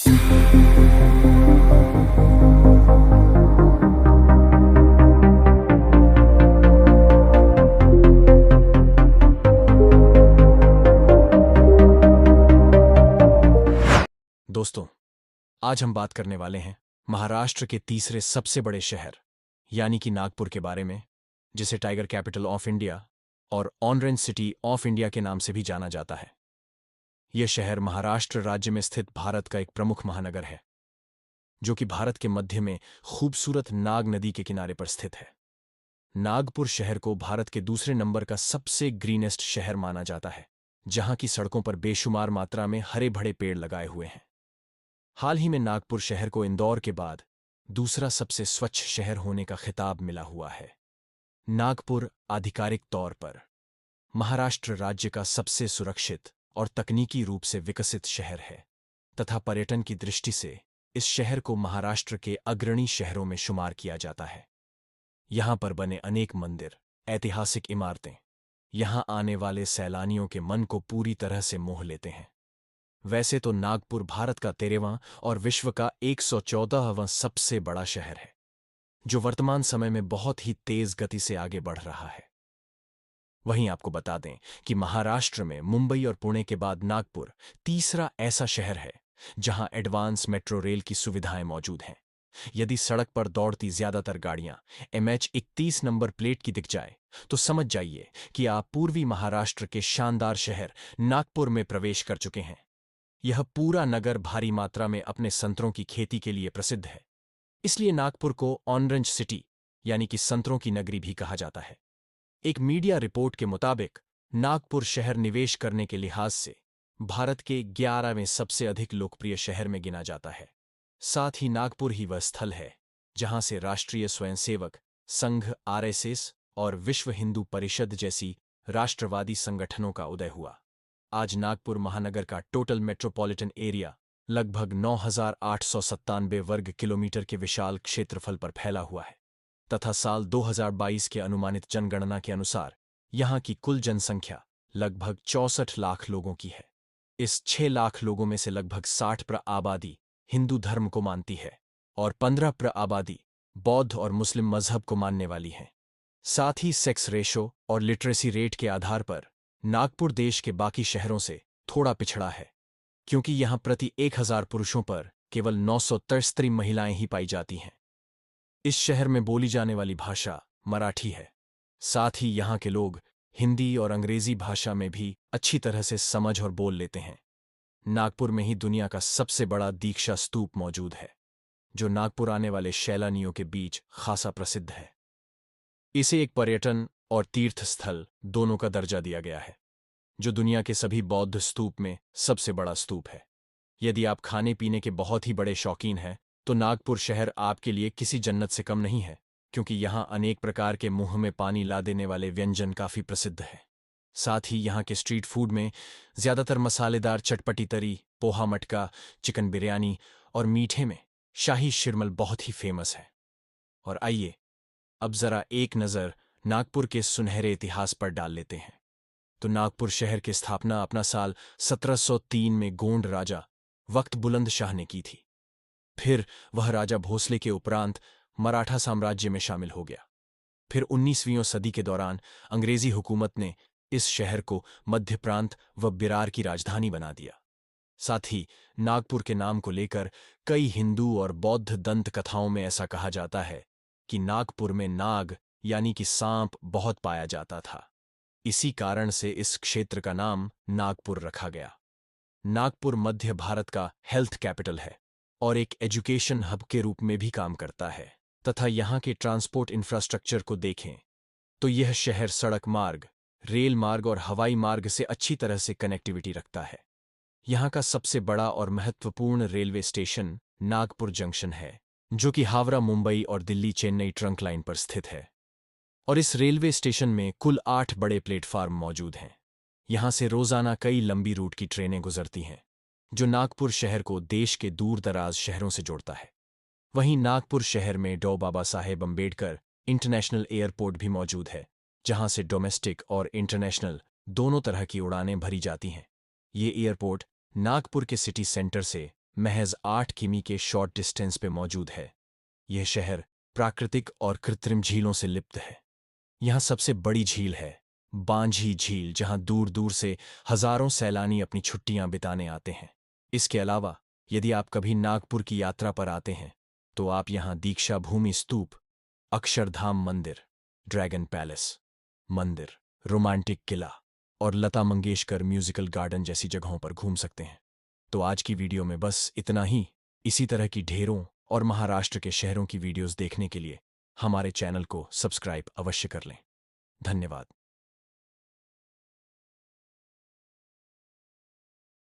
दोस्तों, आज हम बात करने वाले हैं महाराष्ट्र के तीसरे सबसे बड़े शहर यानी कि नागपुर के बारे में, जिसे टाइगर कैपिटल ऑफ इंडिया और ऑरेंज सिटी ऑफ इंडिया के नाम से भी जाना जाता है। यह शहर महाराष्ट्र राज्य में स्थित भारत का एक प्रमुख महानगर है, जो कि भारत के मध्य में खूबसूरत नाग नदी के किनारे पर स्थित है। नागपुर शहर को भारत के दूसरे नंबर का सबसे ग्रीनेस्ट शहर माना जाता है, जहां की सड़कों पर बेशुमार मात्रा में हरे भरे पेड़ लगाए हुए हैं। हाल ही में नागपुर शहर को इंदौर के बाद दूसरा सबसे स्वच्छ शहर होने का खिताब मिला हुआ है। नागपुर आधिकारिक तौर पर महाराष्ट्र राज्य का सबसे सुरक्षित और तकनीकी रूप से विकसित शहर है तथा पर्यटन की दृष्टि से इस शहर को महाराष्ट्र के अग्रणी शहरों में शुमार किया जाता है। यहां पर बने अनेक मंदिर, ऐतिहासिक इमारतें यहां आने वाले सैलानियों के मन को पूरी तरह से मोह लेते हैं। वैसे तो नागपुर भारत का 13वां और विश्व का 114वां सबसे बड़ा शहर है, जो वर्तमान समय में बहुत ही तेज गति से आगे बढ़ रहा है। वहीं आपको बता दें कि महाराष्ट्र में मुंबई और पुणे के बाद नागपुर तीसरा ऐसा शहर है जहां एडवांस मेट्रो रेल की सुविधाएं मौजूद हैं। यदि सड़क पर दौड़ती ज्यादातर गाड़ियां MH31 नंबर प्लेट की दिख जाए तो समझ जाइए कि आप पूर्वी महाराष्ट्र के शानदार शहर नागपुर में प्रवेश कर चुके हैं। यह पूरा नगर भारी मात्रा में अपने संतरों की खेती के लिए प्रसिद्ध है, इसलिए नागपुर को ऑरेंज सिटी यानी कि संतरों की नगरी भी कहा जाता है। एक मीडिया रिपोर्ट के मुताबिक नागपुर शहर निवेश करने के लिहाज से भारत के 11वें सबसे अधिक लोकप्रिय शहर में गिना जाता है। साथ ही नागपुर ही वह स्थल है जहां से राष्ट्रीय स्वयंसेवक संघ RSS और विश्व हिंदू परिषद जैसी राष्ट्रवादी संगठनों का उदय हुआ। आज नागपुर महानगर का टोटल मेट्रोपॉलिटन एरिया लगभग 9,897 वर्ग किलोमीटर के विशाल क्षेत्रफल पर फैला हुआ है तथा साल 2022 के अनुमानित जनगणना के अनुसार यहां की कुल जनसंख्या लगभग 64 लाख लोगों की है। इस 6 लाख लोगों में से लगभग 60% आबादी हिंदू धर्म को मानती है और 15% आबादी बौद्ध और मुस्लिम मजहब को मानने वाली है। साथ ही सेक्स रेशो और लिटरेसी रेट के आधार पर नागपुर देश के बाकी शहरों से थोड़ा पिछड़ा है, क्योंकि यहां प्रति 1000 पुरुषों पर केवल 963 महिलाएं ही पाई जाती हैं। इस शहर में बोली जाने वाली भाषा मराठी है। साथ ही यहां के लोग हिंदी और अंग्रेजी भाषा में भी अच्छी तरह से समझ और बोल लेते हैं। नागपुर में ही दुनिया का सबसे बड़ा दीक्षा स्तूप मौजूद है, जो नागपुर आने वाले सैलानियों के बीच खासा प्रसिद्ध है। इसे एक पर्यटन और तीर्थ स्थल दोनों का दर्जा दिया गया है, जो दुनिया के सभी बौद्ध स्तूप में सबसे बड़ा स्तूप है। यदि आप खाने पीने के बहुत ही बड़े शौकीन हैं तो नागपुर शहर आपके लिए किसी जन्नत से कम नहीं है, क्योंकि यहां अनेक प्रकार के मुंह में पानी ला देने वाले व्यंजन काफी प्रसिद्ध हैं। साथ ही यहां के स्ट्रीट फूड में ज्यादातर मसालेदार चटपटी तरी, पोहा मटका, चिकन बिरयानी और मीठे में शाही शिरमल बहुत ही फेमस है। और आइए अब जरा एक नज़र नागपुर के सुनहरे इतिहास पर डाल लेते हैं। तो नागपुर शहर की स्थापना अपना साल 1703 में गोंड राजा वक्त बुलंद शाह ने की थी। फिर वह राजा भोसले के उपरांत मराठा साम्राज्य में शामिल हो गया। फिर 19वीं सदी के दौरान अंग्रेजी हुकूमत ने इस शहर को मध्य प्रांत व बिरार की राजधानी बना दिया। साथ ही नागपुर के नाम को लेकर कई हिंदू और बौद्ध दंत कथाओं में ऐसा कहा जाता है कि नागपुर में नाग यानी कि सांप बहुत पाया जाता था। इसी कारण से इस क्षेत्र का नाम नागपुर रखा गया। नागपुर मध्य भारत का हेल्थ कैपिटल है और एक एजुकेशन हब के रूप में भी काम करता है तथा यहाँ के ट्रांसपोर्ट इंफ्रास्ट्रक्चर को देखें तो यह शहर सड़क मार्ग, रेल मार्ग और हवाई मार्ग से अच्छी तरह से कनेक्टिविटी रखता है। यहाँ का सबसे बड़ा और महत्वपूर्ण रेलवे स्टेशन नागपुर जंक्शन है, जो कि हावड़ा मुंबई और दिल्ली चेन्नई ट्रंक लाइन पर स्थित है। और इस रेलवे स्टेशन में कुल 8 बड़े प्लेटफार्म मौजूद हैं। यहाँ से रोजाना कई लंबी रूट की ट्रेनें गुजरती हैं, जो नागपुर शहर को देश के दूर दराज शहरों से जोड़ता है। वहीं नागपुर शहर में डॉ बाबा साहेब अम्बेडकर इंटरनेशनल एयरपोर्ट भी मौजूद है, जहां से डोमेस्टिक और इंटरनेशनल दोनों तरह की उड़ानें भरी जाती हैं। ये एयरपोर्ट नागपुर के सिटी सेंटर से महज 8 किमी के शॉर्ट डिस्टेंस पे मौजूद है। यह शहर प्राकृतिक और कृत्रिम झीलों से लिप्त है। यहाँ सबसे बड़ी झील है बांझी झील, जहाँ दूर दूर से हजारों सैलानी अपनी छुट्टियां बिताने आते हैं। इसके अलावा यदि आप कभी नागपुर की यात्रा पर आते हैं तो आप यहाँ दीक्षा भूमि स्तूप, अक्षरधाम मंदिर, ड्रैगन पैलेस मंदिर, रोमांटिक किला और लता मंगेशकर म्यूजिकल गार्डन जैसी जगहों पर घूम सकते हैं। तो आज की वीडियो में बस इतना ही। इसी तरह की ढेरों और महाराष्ट्र के शहरों की वीडियोस देखने के लिए हमारे चैनल को सब्सक्राइब अवश्य कर लें। धन्यवाद।